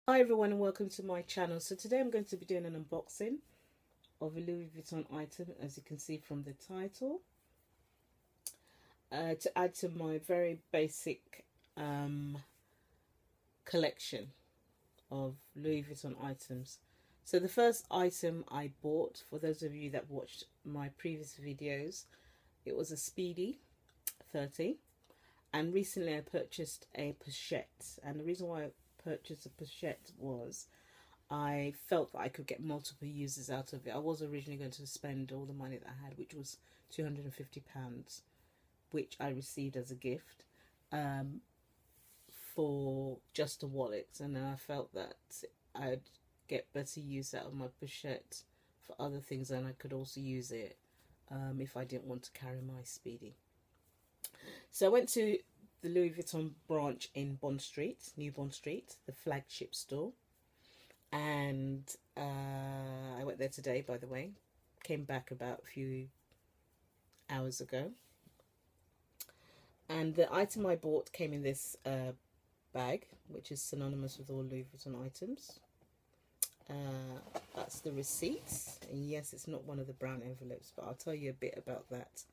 Hi everyone and welcome to my channel. So today I'm going to be doing an unboxing of a Louis Vuitton item, as you can see from the title, to add to my very basic collection of Louis Vuitton items. So the first item I bought, for those of you that watched my previous videos, it was a Speedy 30, and recently I purchased a pochette, and the reason why I purchased a pochette was I felt that I could get multiple uses out of it. I was originally going to spend all the money that I had, which was £250, which I received as a gift for just a wallet, and then I felt that I'd get better use out of my pochette for other things, and I could also use it if I didn't want to carry my Speedy. So I went to the Louis Vuitton branch in Bond Street, New Bond Street, the Flagship store. And I went there today, by the way. Came back about a few hours ago. And the item I bought came in this bag, which is synonymous with all Louis Vuitton items. That's the receipts. And yes, it's not one of the brown envelopes, but I'll tell you a bit about that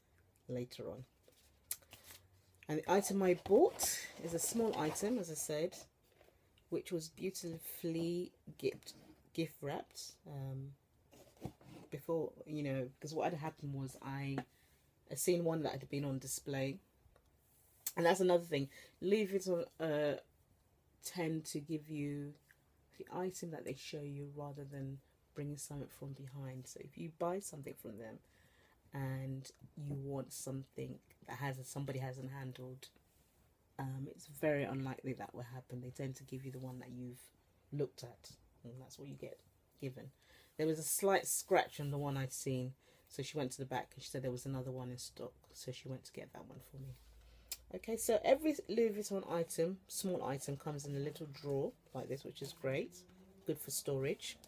later on. And the item I bought is a small item, as I said, which was beautifully gift wrapped. Before, you know, because what had happened was I seen one that had been on display. And that's another thing. Louis Vuitton tend to give you the item that they show you rather than bringing something from behind. So if you buy something from them and you want something that somebody hasn't handled, it's very unlikely that will happen. They tend to give you the one that you've looked at, and that's what you get given. There was a slight scratch on the one I'd seen, so she went to the back and she said there was another one in stock, so she went to get that one for me. Okay, so every Louis Vuitton item, small item, comes in a little drawer like this, which is great, good for storage.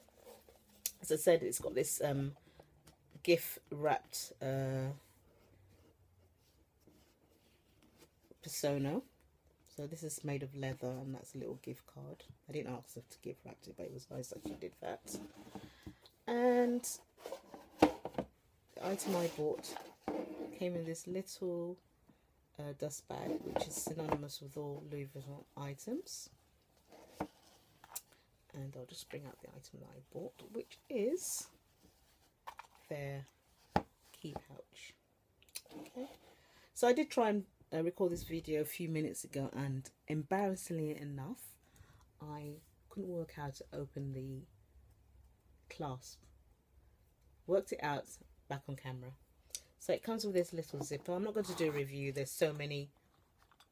As I said, it's got this gift wrapped persona. So this is made of leather, and that's a little gift card. I didn't ask her to gift wrap it, but it was nice that she did that. And the item I bought came in this little dust bag, which is synonymous with all Louis Vuitton items. And I'll just bring out the item that I bought, which is their key pouch. Okay, so I did try and record this video a few minutes ago, and embarrassingly enough, I couldn't work out how to open the clasp. Worked it out back on camera. So it comes with this little zipper. I'm not going to do a review. There's so many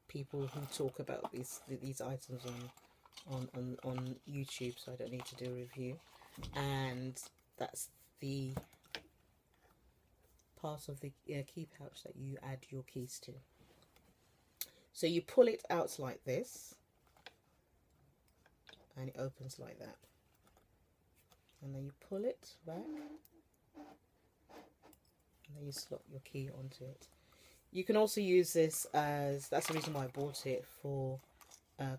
people who talk about these items on YouTube, so I don't need to do a review. And that's the part of the key pouch that you add your keys to. So you pull it out like this, and it opens like that. And then you pull it back, and then you slot your key onto it. You can also use this as, that's the reason why I bought it, for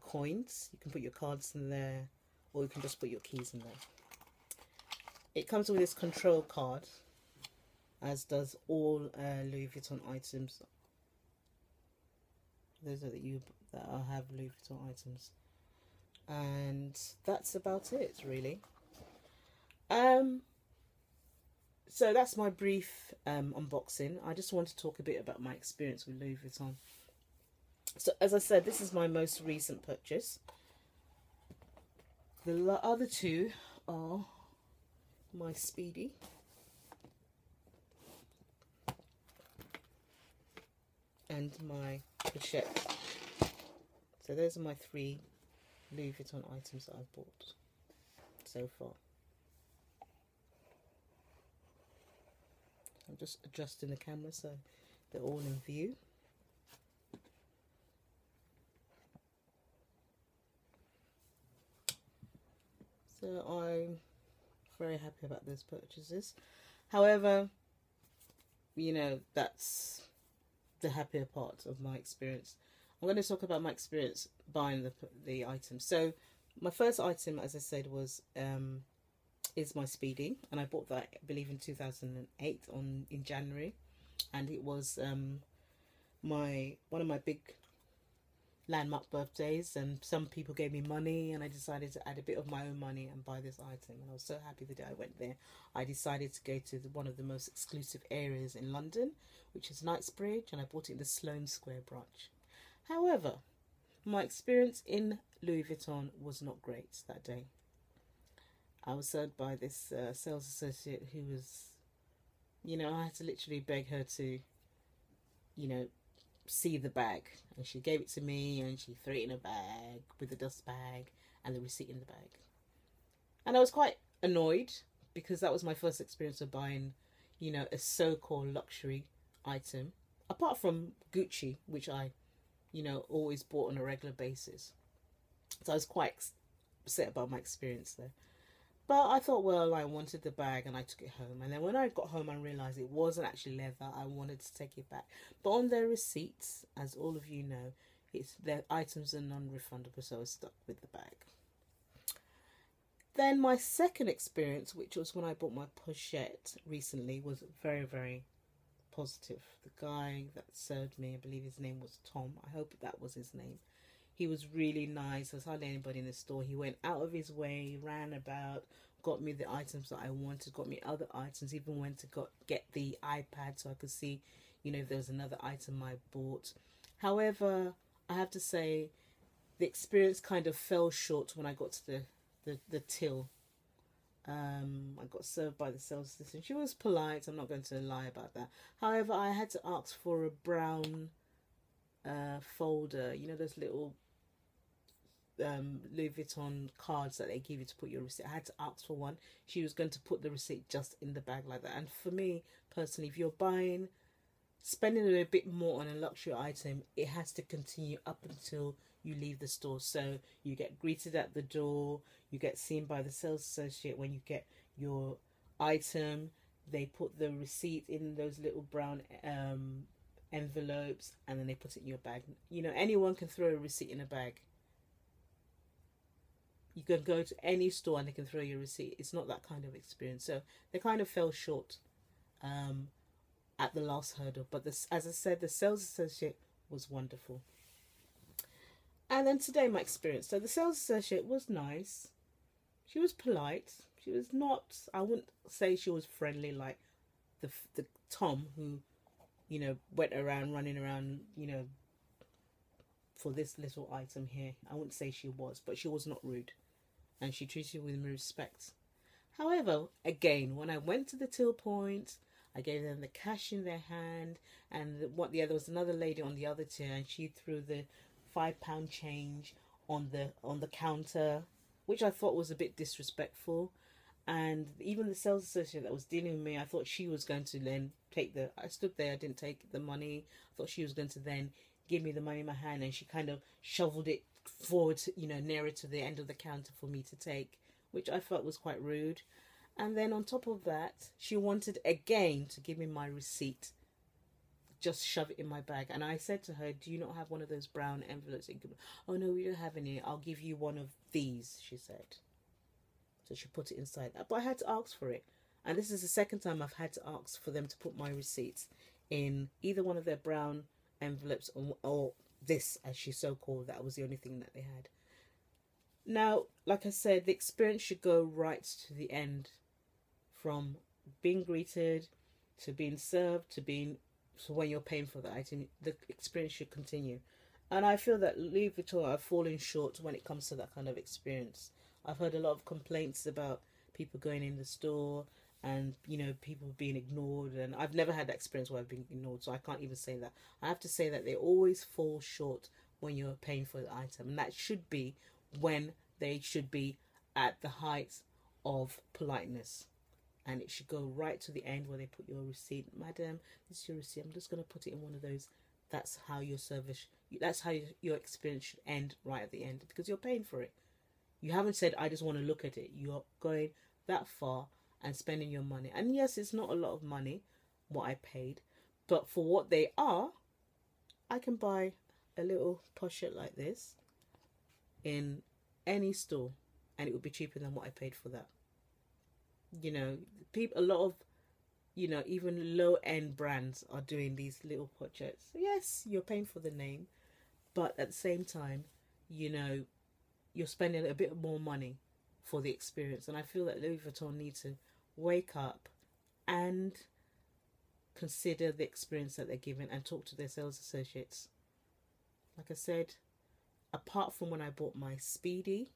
coins. You can put your cards in there, or you can just put your keys in there. It comes with this control card, as does all Louis Vuitton items. Those are that have Louis Vuitton items, and that's about it, really. So that's my brief unboxing. I just want to talk a bit about my experience with Louis Vuitton. So as I said, this is my most recent purchase. The other two are my Speedy and my pochette. So those are my three Louis Vuitton items that I've bought so far. I'm just adjusting the camera so they're all in view. So I'm very happy about those purchases. However, you know, that's the happier part of my experience. I'm going to talk about my experience buying the items. So my first item, as I said, was is my speeding, and I bought that, I believe, in 2008 in January, and it was my one of my big landmark birthdays, and some people gave me money, and I decided to add a bit of my own money and buy this item, and I was so happy the day I went there. I decided to go to one of the most exclusive areas in London, which is Knightsbridge, and I bought it in the Sloane Square branch. However, my experience in Louis Vuitton was not great that day. I was served by this sales associate who was, I had to literally beg her to, see the bag, and she gave it to me, and she threw it in a bag with the dust bag and the receipt in the bag. And I was quite annoyed because that was my first experience of buying, a so-called luxury item, apart from Gucci, which I, always bought on a regular basis. So I was quite upset about my experience there. But I thought, well, I wanted the bag, and I took it home. And then when I got home and realised it wasn't actually leather, I wanted to take it back. But on their receipts, as all of you know, their items are non-refundable, so I was stuck with the bag. Then my second experience, which was when I bought my pochette recently, was very, very positive. The guy that served me, I believe his name was Tom. I hope that was his name. He was really nice. There's hardly anybody in the store. He went out of his way, ran about, got me the items that I wanted, got me other items, even went to get the iPad so I could see, if there was another item I bought. However, I have to say, the experience kind of fell short when I got to the till. I got served by the sales assistant. She was polite. I'm not going to lie about that. However, I had to ask for a brown folder. Those little Louis Vuitton cards that they give you to put your receipt. I had to ask for one. She was going to put the receipt just in the bag like that. And for me personally, if you're spending a little bit more on a luxury item, it has to continue up until you leave the store. So you get greeted at the door, you get seen by the sales associate when you get your item. They put the receipt in those little brown envelopes, and then they put it in your bag. Anyone can throw a receipt in a bag. You can go to any store and they can throw your receipt. It's not that kind of experience. So they kind of fell short at the last hurdle. But as I said, the sales associate was wonderful. And then today, my experience. So the sales associate was nice. She was polite. She was not, I wouldn't say she was friendly like the Tom who, went around, running around, for this little item here. I wouldn't say she was, but she was not rude. And she treated you with respect. However, again, when I went to the till point, I gave them the cash in their hand, and there was another lady on the other tier, and she threw the £5 change on the counter, which I thought was a bit disrespectful. And even the sales associate that was dealing with me, I thought she was going to then I stood there, I didn't take the money. I thought she was going to then give me the money in my hand, and she kind of shoveled it forward, nearer to the end of the counter for me to take, which I felt was quite rude. And then on top of that, she wanted again to give me my receipt, just shove it in my bag. And I said to her, do you not have one of those brown envelopes? Oh no, we don't have any. I'll give you one of these, she said. So she put it inside. But I had to ask for it. And this is the second time I've had to ask for them to put my receipts in either one of their brown envelopes or this, as she so called. That was the only thing that they had. Now, like I said, the experience should go right to the end, from being greeted to being served so when you're paying for the item, the experience should continue. And I feel that Louis Vuitton are falling short when it comes to that kind of experience. I've heard a lot of complaints about people going in the store and people being ignored, and I've never had that experience where I've been ignored, so I can't even say that. I have to say that they always fall short when you're paying for the item, and that should be when they should be at the height of politeness, and it should go right to the end where they put your receipt. Madam, this is your receipt. I'm just going to put it in one of those. That's how your experience should end, right at the end, because you're paying for it. You haven't said, I just want to look at it. You're going that far and spending your money. And yes, it's not a lot of money, what I paid. But for what they are, I can buy a little pochette like this in any store and it would be cheaper than what I paid for that. You know, people, a lot of, you know, even low end brands are doing these little projects. Yes, you're paying for the name, but at the same time, you know, you're spending a bit more money for the experience. And I feel that Louis Vuitton needs to wake up and consider the experience that they're giving and talk to their sales associates. Like I said, apart from when I bought my Speedy,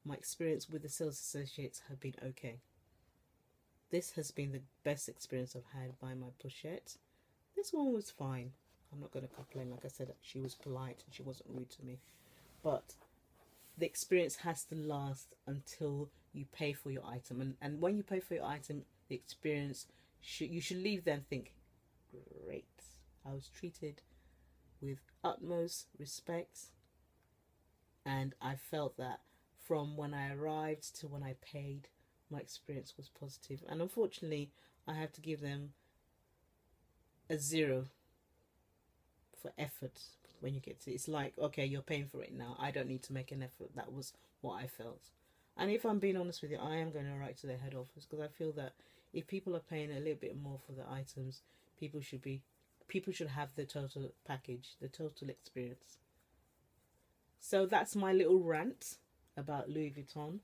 my experience with the sales associates have been okay. This has been the best experience I've had by my pochette. This one was fine. I'm not going to complain. Like I said, she was polite and she wasn't rude to me. But the experience has to last until you pay for your item. And when you pay for your item, the experience, you should leave there and think, great. I was treated with utmost respect. And I felt that from when I arrived to when I paid, my experience was positive. And unfortunately, I have to give them a 0 for effort when you get to it. It's like, okay, you're paying for it now. I don't need to make an effort. That was what I felt. And if I'm being honest with you, I am going to write to the head office, because I feel that if people are paying a little bit more for the items, people should have the total package, the total experience. So that's my little rant about Louis Vuitton.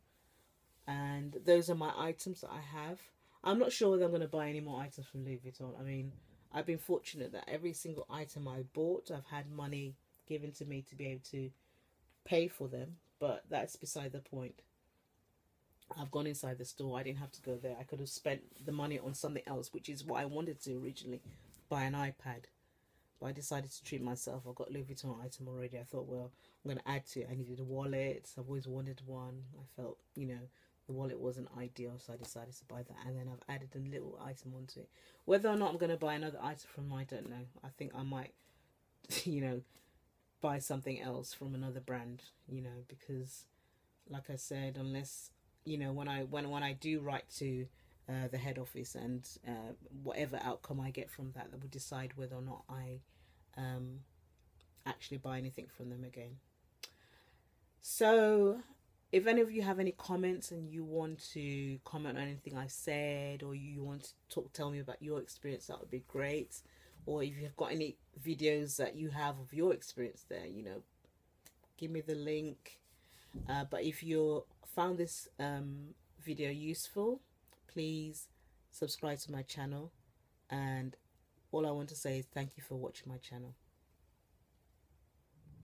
And those are my items that I have. I'm not sure whether I'm going to buy any more items from Louis Vuitton. I mean, I've been fortunate that every single item I bought, I've had money given to me to be able to pay for them. But that's beside the point. I've gone inside the store. I didn't have to go there. I could have spent the money on something else, which is what I wanted to originally, buy an iPad. But I decided to treat myself. I've got Louis Vuitton item already. I thought, well, I'm going to add to it. I needed a wallet. I've always wanted one. I felt, you know, the wallet wasn't ideal, so I decided to buy that. And then I've added a little item onto it. Whether or not I'm going to buy another item from them, I don't know. I think I might, you know, buy something else from another brand, you know, because, like I said, unless, you know, when I do write to the head office, and whatever outcome I get from that, that will decide whether or not I actually buy anything from them again. So if any of you have any comments and you want to comment on anything I said, or you want to tell me about your experience, that would be great. Or if you've got any videos that you have of your experience there, you know, give me the link. But if you found this video useful, please subscribe to my channel. And all I want to say is thank you for watching my channel.